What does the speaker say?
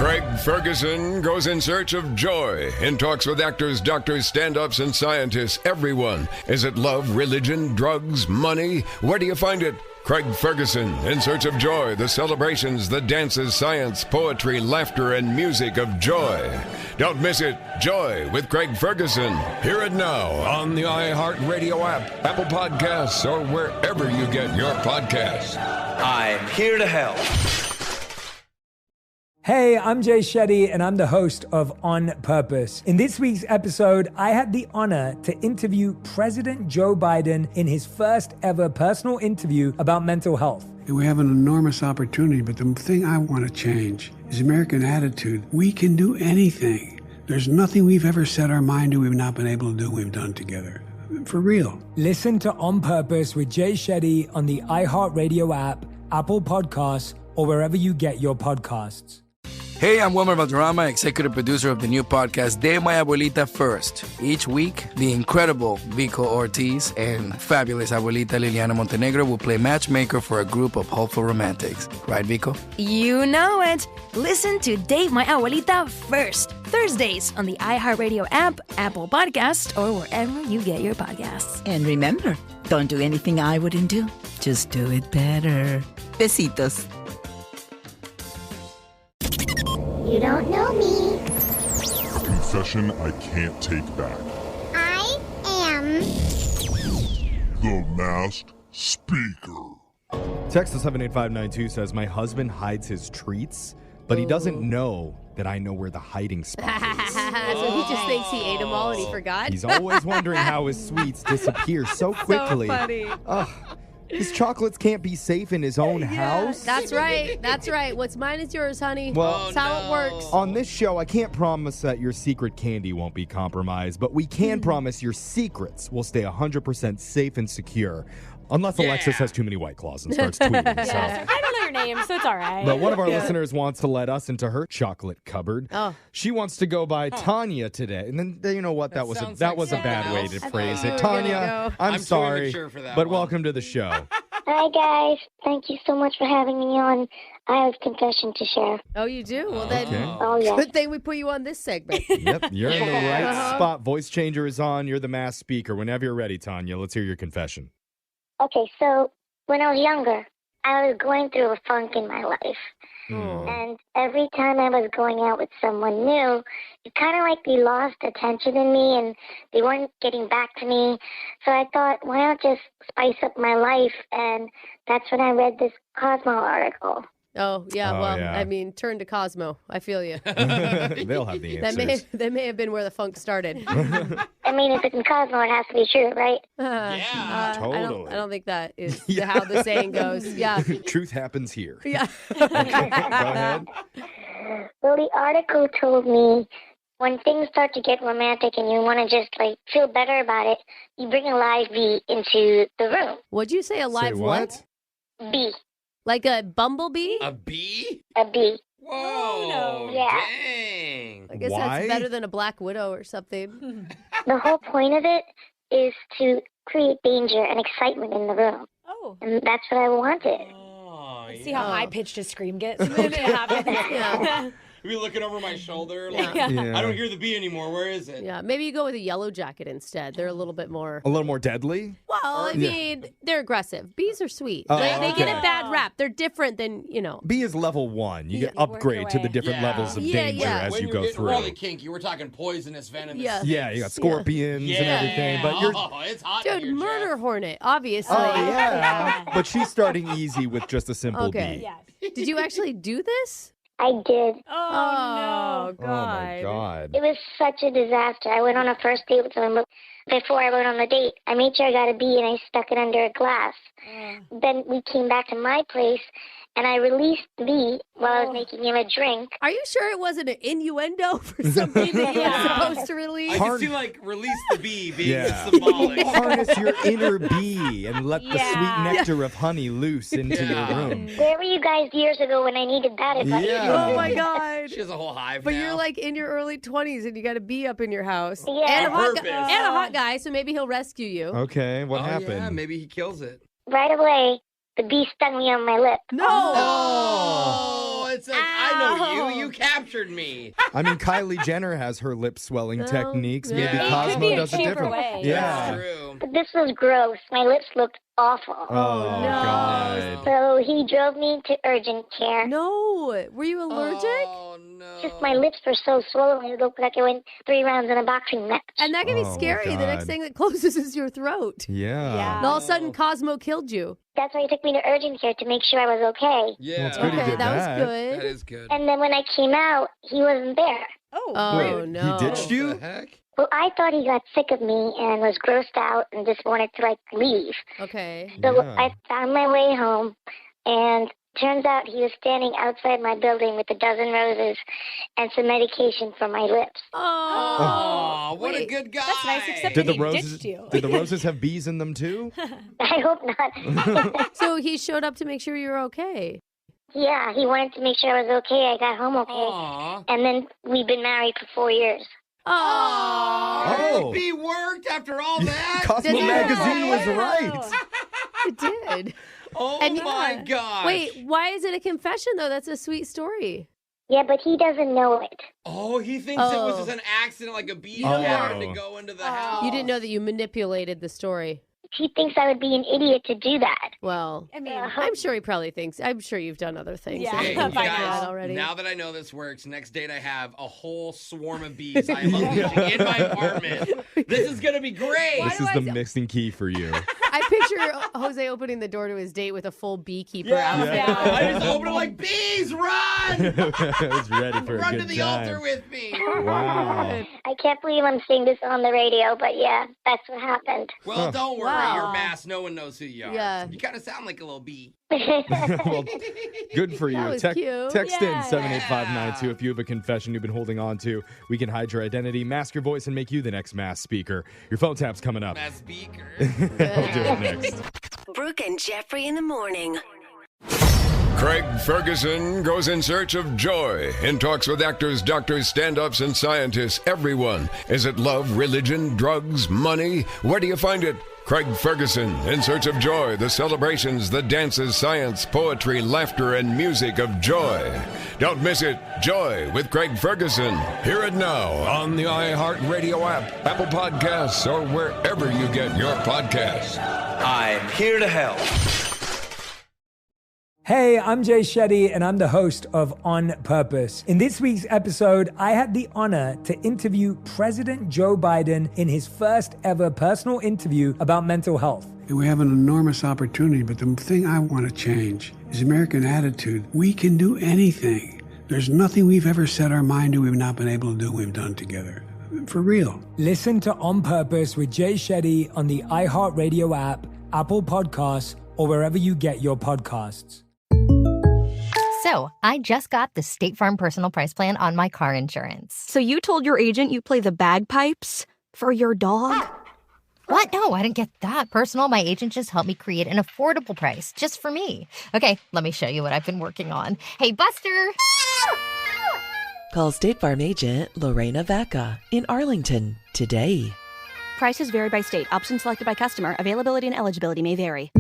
Craig Ferguson goes in search of joy and talks with actors, doctors, stand-ups, and scientists. Everyone. Is it love, religion, drugs, money? Where do you find it? Craig Ferguson, in search of joy, the celebrations, the dances, science, poetry, laughter, and music of joy. Don't miss it. Joy with Craig Ferguson. Hear it now on the iHeartRadio app, Apple Podcasts, or wherever you get your podcasts. I'm here to help. Hey, I'm Jay Shetty, and I'm the host of On Purpose. In this week's episode, I had the honor to interview President Joe Biden in his first ever personal interview about mental health. We have an enormous opportunity, but the thing I want to change is American attitude. We can do anything. There's nothing we've ever set our mind to we've not been able to do we've done together. For real. Listen to On Purpose with Jay Shetty on the iHeartRadio app, Apple Podcasts, or wherever you get your podcasts. Hey, I'm Wilmer Valderrama, executive producer of the new podcast, De My Abuelita First. Each week, the incredible Vico Ortiz and fabulous Abuelita Liliana Montenegro will play matchmaker for a group of hopeful romantics. Right, Vico? You know it. Listen to Date My Abuelita First, Thursdays on the iHeartRadio app, Apple Podcast, or wherever you get your podcasts. And remember, don't do anything I wouldn't do. Just do it better. Besitos. You don't know me. Confession I can't take back. I am The Masked Speaker. Text to 78592 says, my husband hides his treats, but he doesn't know that I know where the hiding spot is. So he just thinks he ate them all and he forgot? He's always wondering how his sweets disappear so quickly. So funny. His chocolates can't be safe in his own house. That's right. That's right. What's mine is yours, honey. Well, that's how it works. On this show, I can't promise that your secret candy won't be compromised, but we can promise your secrets will stay 100% safe and secure. Unless Alexis has too many White Claws and starts tweeting. So. I don't know your name, so it's all right. But one of our listeners wants to let us into her chocolate cupboard. Oh. She wants to go by Tanya today. And then you know what? That was a bad way to phrase it. Tanya, I'm sorry, but welcome to the show. Hi, guys. Thank you so much for having me on. I have a confession to share. Oh, you do? Well, then, yeah. good thing we put you on this segment. Yep, you're in the right spot. Voice changer is on. You're the masked speaker. Whenever you're ready, Tanya, let's hear your confession. Okay, so when I was younger, I was going through a funk in my life. And every time I was going out with someone new, it kind of like they lost attention in me and they weren't getting back to me. So I thought, why not just spice up my life? And that's when I read this Cosmo article. Oh, yeah. I mean, turn to Cosmo. I feel you. They'll have the answers. That may have been where the funk started. I mean, if it's in Cosmo, it has to be true, right? Totally. I don't think that is how the saying goes. Yeah. Truth happens here. Yeah. Go ahead. Well, the article told me when things start to get romantic and you want to just feel better about it, you bring a live bee into the room. What'd you say? A live what? Bee. Like a bumblebee? A bee? A bee. Whoa. No. Yeah. Dang. I guess that's better than a black widow or something. The whole point of it is to create danger and excitement in the room. Oh. And that's what I wanted. See how high-pitched his scream gets? Yeah. Are you looking over my shoulder? Like, Yeah. I don't hear the bee anymore. Where is it? Yeah, maybe you go with a yellow jacket instead. They're a little bit more... A little more deadly? Well, I mean, they're aggressive. Bees are sweet. Oh, They get a bad rap. They're different than, Bee is level 1. You get upgrade to the different levels of danger as when you go through. We're really kinky. We're talking poisonous, venomous. Yeah, you got scorpions and everything. But you're... it's hot Dude, here, murder hornet, obviously. Oh, yeah. But she's starting easy with just a simple bee. Yes. Did you actually do this? I did. Oh, Oh, my God. It was such a disaster. I went on a first date with someone, but before I went on the date, I made sure I got a bee and I stuck it under a glass. Then we came back to my place, and I released the bee while I was making him a drink. Are you sure it wasn't an innuendo for something that you were supposed to release? I can see, release the bee being symbolic. Harness your inner bee and let the sweet nectar of honey loose into your room. Where were you guys years ago when I needed that advice? Oh, my God. She has a whole hive But now. you're like in your early 20s and you got a bee up in your house. Yeah. And a hot purpose. and a hot guy, so maybe he'll rescue you. Okay, what happened? Yeah, maybe he kills it. Right away, the bee stung me on my lip. No! Oh, it's like, I know you. You captured me. I mean, Kylie Jenner has her lip swelling techniques. Maybe Yeah. Cosmo does it different. way. Yeah. That's true. But this was gross. My lips looked awful. Oh, God. So he drove me to urgent care. No. Were you allergic? Oh, no. Just my lips were so swollen, it looked like I went 3 rounds in a boxing match. And that can be Oh, scary. The next God. thing that closes is your throat. Yeah. And all of a sudden, Cosmo killed you. That's why he took me to urgent care to make sure I was okay. Yeah. Well, it's good he Okay, did that was that. good. That is good. And then when I came out, he wasn't there. Oh, Wait, no. he ditched you? What the heck? Well, I thought he got sick of me and was grossed out and just wanted to, leave. Okay. So Yeah. I found my way home, and turns out he was standing outside my building with a dozen roses and some medication for my lips. Oh, what a wait, good guy. That's nice, except Did that the he roses? ditched you. Did the roses have bees in them too? I hope not. So he showed up to make sure you were okay. Yeah, he wanted to make sure I was okay. I got home okay. Aw. And then we've been married for 4 years. Oh, Oh. the bee worked after all that? Cosmo Did it Magazine was work? right. It did. Oh, And my gosh. Wait, why is it a confession, though? That's a sweet story. Yeah, but he doesn't know it. Oh, he thinks it was Oh. just an accident, like a bee Oh. happened to go into the house. You didn't know that you manipulated the story. He thinks I would be an idiot to do that. Well, I mean, I'm sure he probably thinks. I'm sure you've done other things. Yeah. that Hey, you you can figure guys, out already. now that I know this works, next date I have a whole swarm of bees I am unleashing in my apartment. This is going to be great. This is the missing key for you. I picture Jose opening the door to his date with a full beekeeper Yeah. outfit. I just open it like, bees, run! I was ready for a Run good to the time. altar with me. Wow. I can't believe I'm saying this on the radio, but yeah, that's what happened. Well, don't worry. Wow. You're masked. No one knows who you are. Yeah. You kind of sound like a little bee. Well, good for you. That was cute. Text in Yeah. 78592 if you have a confession you've been holding on to. We can hide your identity, mask your voice, and make you the next mass speaker. Your phone tap's coming up. Mass speaker. We'll do it next. Brooke and Jeffrey in the morning. Craig Ferguson goes in search of joy and talks with actors, doctors, stand-ups, and scientists. Everyone. Is it love, religion, drugs, money? Where do you find it? Craig Ferguson, in search of joy, the celebrations, the dances, science, poetry, laughter, and music of joy. Don't miss it. Joy with Craig Ferguson. Hear it now on the iHeartRadio app, Apple Podcasts, or wherever you get your podcasts. I'm here to help. Hey, I'm Jay Shetty, and I'm the host of On Purpose. In this week's episode, I had the honor to interview President Joe Biden in his first ever personal interview about mental health. We have an enormous opportunity, but the thing I want to change is American attitude. We can do anything. There's nothing we've ever set our mind to we've not been able to do we've done together. For real. Listen to On Purpose with Jay Shetty on the iHeartRadio app, Apple Podcasts, or wherever you get your podcasts. So, I just got the State Farm Personal Price Plan on my car insurance. So you told your agent you play the bagpipes for your dog? What? No, I didn't get that personal. My agent just helped me create an affordable price just for me. Okay, let me show you what I've been working on. Hey, Buster! Call State Farm agent Lorena Vaca in Arlington today. Prices vary by state. Options selected by customer. Availability and eligibility may vary.